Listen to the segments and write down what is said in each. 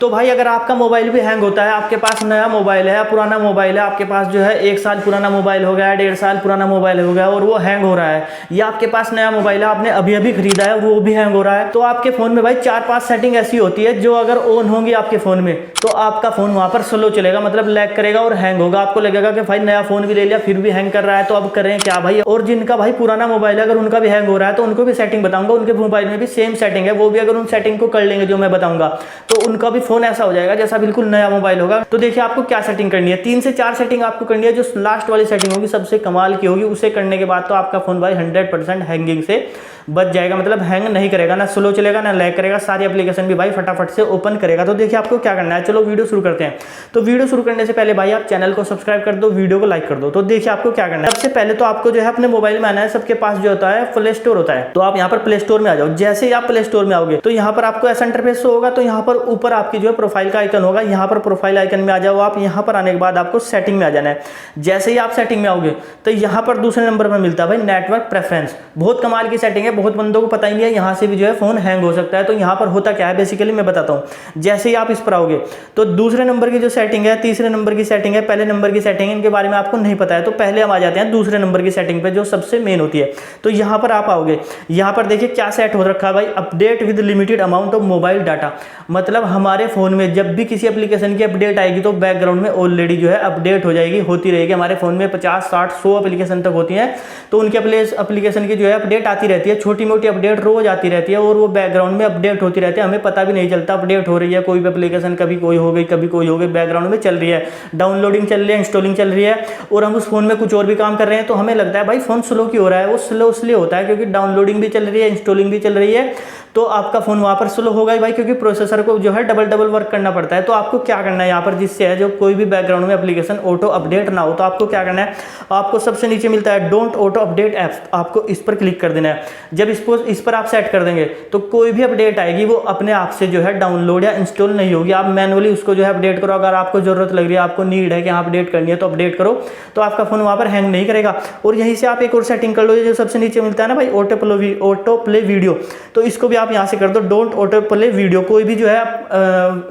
तो भाई अगर आपका मोबाइल भी हैंग होता है, आपके पास नया मोबाइल है या पुराना मोबाइल है, आपके पास जो है 1 साल पुराना मोबाइल हो गया, 1.5 साल पुराना मोबाइल हो गया और वो हैंग हो रहा है, या आपके पास नया मोबाइल है आपने अभी अभी खरीदा है और वो भी हैंग हो रहा है, तो आपके फ़ोन में भाई 4-5 सेटिंग ऐसी होती है जो अगर ऑन होंगी आपके फ़ोन में तो आपका फ़ोन वहाँ पर स्लो चलेगा, मतलब लैग करेगा और हैंग होगा। आपको लगेगा कि भाई नया फ़ोन भी ले लिया फिर भी हैंग कर रहा है, तो अब करें क्या भाई। और जिनका भाई पुराना मोबाइल है अगर उनका भी हैंग हो रहा है तो उनको भी सेटिंग बताऊंगा, उनके मोबाइल में भी सेम सेटिंग है, वो भी अगर उन सेटिंग को कर लेंगे जो मैं बताऊंगा तो उनका भी फ़ोन ऐसा हो जाएगा जैसा बिल्कुल नया मोबाइल होगा। तो देखिए आपको क्या सेटिंग करनी है, 3 से 4 सेटिंग आपको करनी है। जो लास्ट वाली सेटिंग होगी सबसे कमाल की होगी, उसे करने के बाद तो आपका फोन भाई 100% हैंगिंग से बच जाएगा, मतलब हैंग नहीं करेगा, ना स्लो चलेगा ना लैग करेगा, सारी एप्लीकेशन भी भाई फटाफट से ओपन करेगा। तो देखिए आपको क्या करना है, चलो वीडियो शुरू करते हैं। तो वीडियो शुरू करने से पहले भाई आप चैनल को सब्सक्राइब कर दो, वीडियो को लाइक कर दो। तो देखिए आपको क्या करना है, सबसे पहले तो आपको जो है अपने मोबाइल में आना है। सबके पास जो होता है प्ले स्टोर होता है, तो आप यहाँ पर प्ले स्टोर में आ जाओ। जैसे ही आप प्ले स्टोर में आओगे तो यहाँ पर आपको ऐसा इंटरफेस होगा, तो यहाँ पर ऊपर आपकी जो है प्रोफाइल का आइकन होगा, यहाँ पर प्रोफाइल आइकन में आ जाओ आप। यहाँ पर आने के बाद आपको सेटिंग में आ जाना है। जैसे ही आप सेटिंग में आओगे तो यहाँ पर दूसरे नंबर पर मिलता है भाई नेटवर्क प्रेफरेंस। बहुत कमाल की सेटिंग है, बहुत बंदों को पता ही नहीं है, यहाँ से भी जो है फोन हैंग हो सकता है। तो यहाँ पर होता क्या है बेसिकली मैं बताता हूँ। जैसे ही आप इस पर आओगे तो दूसरे नंबर की जो सेटिंग है, तीसरे नंबर की सेटिंग है, पहले नंबर की सेटिंग है, इनके बारे में आपको नहीं पता है। तो पहले हम आ जाते हैं दूसरे नंबर की सेटिंग पे जो सबसे मेन होती है। तो यहाँ पर आप आओगे, यहाँ पर देखिए क्या सेट हो रखा है भाई, update with limited amount of mobile data. मतलब हमारे फोन में जब भी किसी एप्लीकेशन की अपडेट आएगी तो बैकग्राउंड में ऑलरेडी जो है अपडेट हो जाएगी, होती रहेगी। हमारे फोन में 50, 60, 100 एप्लीकेशन तक होती हैं, तो उनके एप्लीकेशन की जो है अपडेट आती रहती है, छोटी मोटी अपडेट रोज आती रहती है और वो बैकग्राउंड में अपडेट होती रहती है। हमें पता भी नहीं चलता अपडेट हो रही है, कोई भी एप्लीकेशन कभी कोई हो गई कभी कोई हो गई, बैकग्राउंड में चल रही है, डाउनलोडिंग चल रही है, इंस्टॉलिंग चल रही है, और हम उस फोन में कुछ और भी काम कर रहे हैं तो हमें लगता है भाई फोन स्लो क्यों हो रहा है। वो स्लो इसलिए होता है क्योंकि डाउनलोडिंग भी चल रही है, इंस्टॉलिंग भी चल रही है, तो आपका फोन वहां पर स्लो होगा ही भाई, क्योंकि प्रोसेसर को जो है डबल वर्क करना पड़ता है। तो आपको क्या करना है यहाँ पर, जिससे है जो कोई भी बैकग्राउंड में एप्लीकेशन ऑटो अपडेट ना हो, तो आपको क्या करना है, आपको सबसे नीचे मिलता है डोंट ऑटो अपडेट एप्स, आपको इस पर क्लिक कर देना है। जब इस पर आप सेट कर देंगे तो कोई भी अपडेट आएगी वो अपने आप से जो है डाउनलोड या इंस्टॉल नहीं होगी, आप मैनुअली उसको जो है अपडेट करो। अगर आपको जरूरत लग रही है, आपको नीड है कि हाँ अपडेट करनी है तो अपडेट करो, तो आपका फोन वहां पर हैंग नहीं करेगा। और यहीं से आप एक और सेटिंग कर लो, जो सबसे नीचे मिलता है ना भाई ऑटो प्ले वीडियो, तो इसको भी आप यहाँ से कर दो डोंट ऑटो प्ले वीडियो। कोई भी जो है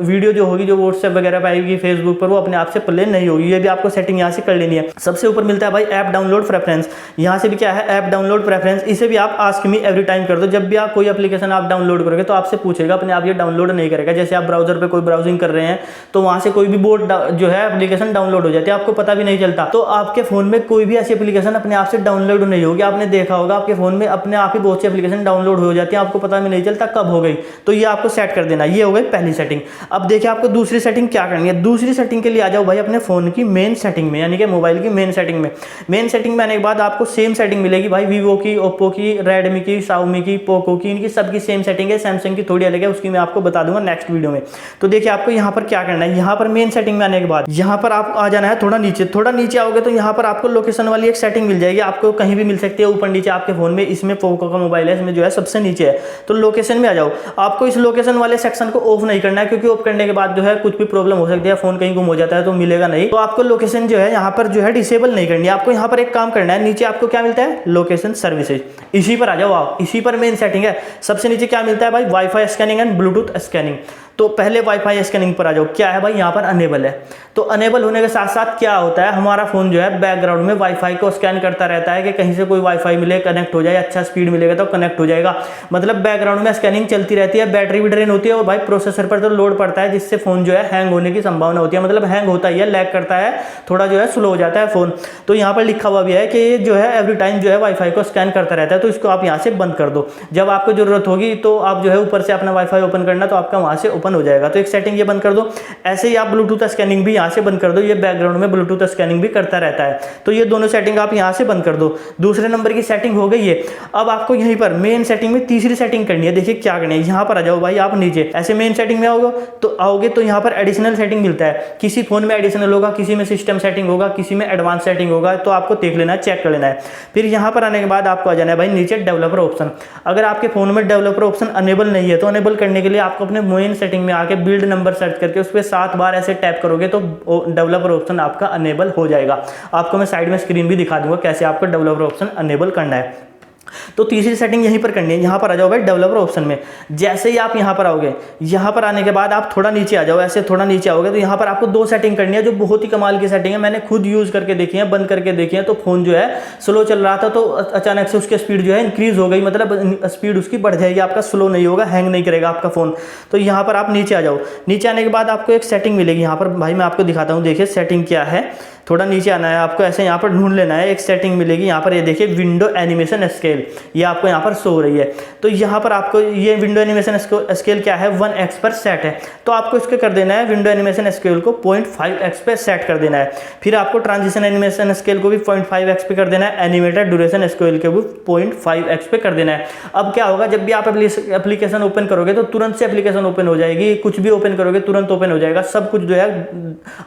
वीडियो जो होगी जो व्हाट्सएप वगैरह पर आएगी, फेसबुक पर, वो अपने आप से प्ले नहीं होगी। ये भी आपको सेटिंग यहाँ से कर लेनी है। सबसे ऊपर मिलता है भाई ऐप डाउनलोड प्रेफरेंस, यहाँ से भी क्या है ऐप डाउनलोड प्रेफरेंस, इसे भी आप आस्क मी एवरी टाइम कर दो। जब भी आप कोई एप्लीकेशन आप डाउनलोड करोगे तो आपसे पूछेगा, अपने आप ये डाउनलोड नहीं करेगा। जैसे आप ब्राउजर पे कोई ब्राउजिंग कर रहे हैं तो वहां से कोई भी बोर्ड जो है एप्लीकेशन डाउनलोड हो जाती है, आपको पता भी नहीं चलता। तो आपके फोन में कोई भी ऐसी एप्लीकेशन अपने आप से डाउनलोड नहीं होगी। आपने देखा होगा आपके फोन में अपने आप ही बहुत सी एप्लीकेशन डाउनलोड हो जाती है, आपको पता भी नहीं चलता कब हो गई। तो ये आपको सेट कर देना, ये हो गई पहली सेटिंग। अब देखिए आपको दूसरी सेटिंग क्या करनी है। दूसरी सेटिंग के लिए आ जाओ भाई अपने फोन की मेन सेटिंग में, यानी कि मोबाइल की मेन सेटिंग में। मेन सेटिंग में आने के बाद आपको सेम सेटिंग मिलेगी भाई, वीवो की, ओप्पो की, रेडमी की, शाओमी की, पोको की, इनकी सबकी सेम सेटिंग है। सैमसंग की थोड़ी अलग है, उसकी मैं आपको बता दूंगा नेक्स्ट वीडियो में। तो देखिए आपको यहाँ पर क्या करना है, यहाँ पर मेन सेटिंग में आने के बाद यहाँ पर आप आ जाना है थोड़ा नीचे आओगे तो यहाँ पर आपको लोकेशन वाली एक सेटिंग मिल जाएगी। आपको कहीं भी मिल सकती है, ऊपर नीचे आपके फोन में। इसमें पोको का मोबाइल है, इसमें जो है सबसे नीचे है। तो लोकेशन में आ जाओ। आपको इस लोकेशन वाले सेक्शन को ऑफ नहीं करना है, क्योंकि ऑफ करने के बाद जो है कुछ भी प्रॉब्लम हो सकती है, फोन कहीं गुम हो जाता है तो मिलेगा नहीं। तो आपको लोकेशन जो है यहाँ पर जो है डिसेबल नहीं करनी है। आपको यहाँ पर एक काम करना है, नीचे आपको क्या मिलता है लोकेशन सर्विसेज, इसी पर आ जाओ आप। इसी पर मेन सेटिंग है। सबसे नीचे क्या मिलता है भाई wifi scanning and Bluetooth scanning. तो पहले वाईफाई स्कैनिंग पर आ जाओ। क्या है भाई यहाँ पर अनेबल है। तो अनेबल होने के साथ साथ क्या होता है, हमारा फोन जो है बैकग्राउंड में वाईफाई को स्कैन करता रहता है कि कहीं से कोई वाईफाई मिले, कनेक्ट हो जाए, अच्छा स्पीड मिलेगा तो कनेक्ट हो जाएगा। मतलब बैकग्राउंड में स्कैनिंग चलती रहती है, बैटरी भी ड्रेन होती है और भाई प्रोसेसर पर तो लोड पड़ता है, जिससे फोन जो है हैंग होने की संभावना होती है। मतलब हैंग होता ही है, लैग करता है, थोड़ा जो है स्लो हो जाता है फोन। तो यहाँ पर लिखा हुआ भी है कि ये जो है एवरी टाइम जो है वाईफाई को स्कैन करता रहता है। तो इसको आप यहाँ से बंद कर दो। जब आपको जरूरत होगी तो आप जो है ऊपर से अपना वाईफाई ओपन करना, तो आपका वहां से ओपन हो जाएगा। तो एक सेटिंग ये बंद कर दो। ऐसे ही आप ब्लूटूथ स्कैनिंग भी यहाँ से बंद कर दो, ये बैकग्राउंड में ब्लूटूथ स्कैनिंग भी करता रहता है। तो ये दोनों सेटिंग आप यहाँ से बंद कर दो। दूसरे नंबर की सेटिंग हो गई है। अब आपको यहीं पर मेन सेटिंग में तीसरी सेटिंग करनी है। देखिए क्या करनी है, यहाँ पर आ जाओ भाई आप नीचे। ऐसे मेन सेटिंग में आओगे तो यहाँ पर एडिशनल सेटिंग मिलता है। किसी फोन में एडिशनल होगा, किसी में सिस्टम सेटिंग होगा, किसी में एडवांस सेटिंग होगा। तो आपको देख लेना है, चेक कर लेना है। फिर यहाँ पर आने के बाद आपको आ जाना है भाई नीचे डेवलपर ऑप्शन। अगर आपके फोन में डेवलपर ऑप्शन अनेबल नहीं है तो अनेबल करने के लिए आपको अपने मेन सेटिंग में आके बिल्ड नंबर सर्च करके उस पर 7 बार ऐसे टैप करोगे तो डेवलपर ऑप्शन आपका अनेबल हो जाएगा। आपको मैं साइड में स्क्रीन भी दिखा दूंगा कैसे आपको डेवलपर ऑप्शन अनेबल करना है। तो तीसरी सेटिंग यहीं पर करनी है, यहाँ पर आ जाओ भाई डेवलपर ऑप्शन में। जैसे ही आप यहाँ पर आओगे, यहाँ पर आने के बाद आप थोड़ा नीचे आ जाओ, ऐसे थोड़ा नीचे आओगे तो यहाँ पर आपको 2 सेटिंग करनी है जो बहुत ही कमाल की सेटिंग है। मैंने खुद यूज़ करके देखी है, बंद करके देखी है, तो फ़ोन जो है स्लो चल रहा था तो अचानक से उसकी स्पीड जो है इंक्रीज़ हो गई, मतलब स्पीड उसकी बढ़ जाएगी, आपका स्लो नहीं होगा, हैंग नहीं करेगा आपका फ़ोन। तो यहाँ पर आप नीचे आ जाओ, नीचे आने के बाद आपको एक सेटिंग मिलेगी यहाँ पर, भाई मैं आपको दिखाता हूँ, देखिए सेटिंग क्या है। थोड़ा नीचे आना है आपको, ऐसे यहाँ पर ढूंढ लेना है, एक सेटिंग मिलेगी यहाँ पर, ये देखिए विंडो एनिमेशन स्केल, ये आपको यहाँ पर शो हो रही है। तो यहाँ पर आपको ये विंडो एनिमेशन स्केल क्या है, 1x पर सेट है, तो आपको इसको कर देना है विंडो एनिमेशन स्केल को 0.5x पे सेट कर देना है। फिर आपको ट्रांजिशन एनिमेशन स्केल को भी 0.5x पे कर देना है, एनिमेटेड ड्यूरेशन स्केल को भी 0.5x पे कर देना है। अब क्या होगा, जब भी आप एप्लीकेशन ओपन करोगे तो तुरंत से एप्लीकेशन ओपन हो जाएगी, कुछ भी ओपन करोगे तुरंत ओपन हो जाएगा, सब कुछ जो है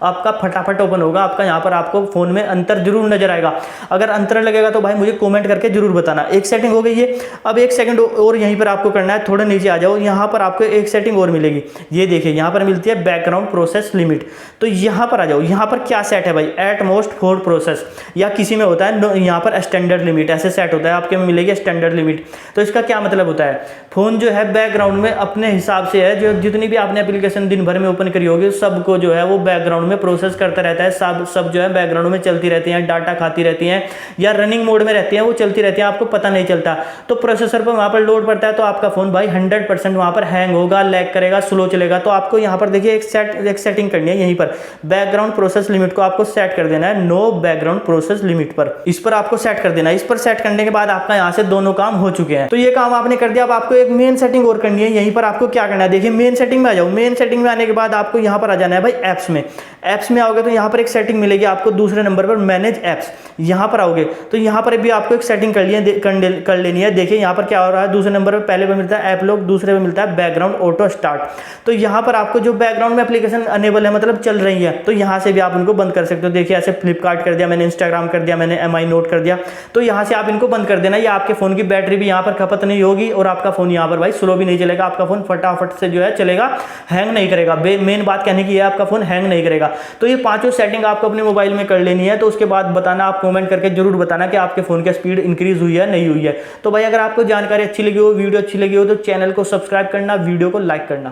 आपका फटाफट ओपन होगा। आपका यहाँ पर आपको फोन में अंतर जरूर नजर आएगा। अगर अंतर लगेगा तो भाई मुझे कमेंट करके जरूर बताना। एक सेटिंग हो गई है, अब एक सेकंड और यहीं पर आपको करना है, थोड़ा नीचे आ जाओ, यहाँ पर आपको एक सेटिंग और मिलेगी, ये देखिए यहाँ पर मिलती है बैकग्राउंड प्रोसेस लिमिट। तो यहाँ पर आ जाओ, यहाँ पर क्या सेट है भाई, एट मोस्ट 4 प्रोसेस, या किसी में होता है यहाँ पर स्टैंडर्ड लिमिट, ऐसे सेट होता है, आपके में मिलेगी स्टैंडर्ड लिमिट। तो इसका क्या मतलब होता है, फोन जो है बैकग्राउंड में अपने हिसाब से है, जो जितनी भी आपने एप्लीकेशन दिन भर में ओपन करी होगी सबको जो है वो बैकग्राउंड में प्रोसेस करता रहता है, सब जो है बैकग्राउंड में चलती रहती हैं, डाटा खाती रहती हैं या रनिंग मोड में रहती हैं, वो चलती रहती हैं, आपको पता नहीं चलता। तो प्रोसेसर पर वहाँ पर लोड पड़ता है तो आपका फ़ोन भाई 100% वहाँ पर हैंग होगा, लैग करेगा, स्लो चलेगा। तो आपको यहाँ पर देखिए एक सेटिंग करनी है, यहीं पर बैकग्राउंड प्रोसेस लिमिट को आपको सेट कर देना है, नो बैकग्राउंड प्रोसेस लिमिट पर, इस पर आपको सेट कर देना है। इस पर सेट करने के बाद आपका यहाँ से दोनों काम हो चुके हैं। तो ये काम आपने कर दिया। अब आपको एक मेन सेटिंग और करनी है, यहीं पर आपको क्या करना है, देखिए मेन सेटिंग में आ जाओ। मेन सेटिंग में आने के बाद आपको यहाँ पर आ जाना है भाई ऐप्स में। ऐप्स में आओगे तो यहाँ पर एक सेटिंग मिलेगी आपको दूसरे नंबर पर, मैनेज ऐप्स। यहाँ पर आओगे तो यहाँ पर भी आपको एक सेटिंग कर लेनी है। देखिए यहाँ पर क्या हो रहा है, दूसरे नंबर पर पहले पे मिलता है ऐप लॉक, दूसरे पे मिलता है बैकग्राउंड ऑटो स्टार्ट। तो यहाँ पर आपको जो बैकग्राउंड में एप्लीकेशन अनेबल है, मतलब चल रही है, तो यहाँ से भी आप उनको बंद कर सकते हो। देखिए ऐसे फ्लिपकार्ट कर दिया मैंने, इंस्टाग्राम कर दिया मैंने, MI नोट कर दिया, तो यहाँ से आप इनको बंद कर देना। या आपके फोन की बैटरी भी यहाँ पर खपत नहीं होगी और आपका फोन यहाँ पर भाई स्लो भी नहीं चलेगा, आपका फोन फटाफट से जो है चलेगा, हैंग नहीं करेगा। मेन बात कहने की है, आपका फोन हैंग नहीं करेगा। तो ये 5 सेटिंग आपको अपने मोबाइल में कर लेनी है। तो उसके बाद बताना, आप कमेंट करके जरूर बताना कि आपके फोन की स्पीड इंक्रीज हुई है नहीं हुई है। तो भाई अगर आपको जानकारी अच्छी लगी हो, वीडियो अच्छी लगी हो, तो चैनल को सब्सक्राइब करना, वीडियो को लाइक करना।